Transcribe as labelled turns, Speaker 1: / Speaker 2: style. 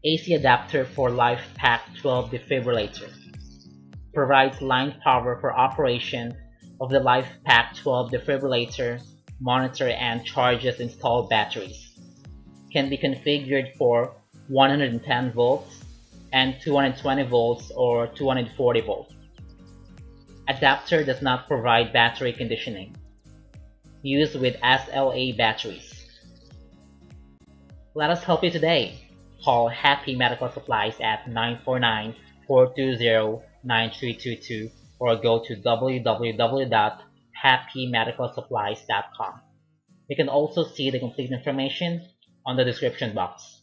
Speaker 1: AC adapter for LIFEPAK 12 Defibrillator. Provides line power for operation of the LIFEPAK 12 Defibrillator, monitor and charges installed batteries. Can be configured for 110 volts and 220 volts or 240 volts. Adapter does not provide battery conditioning. Used with SLA batteries. Let us help you today. Call Happy Medical Supplies at 949-420-9322 or go to www.happymedicalsupplies.com. You can also see the complete information on the description box.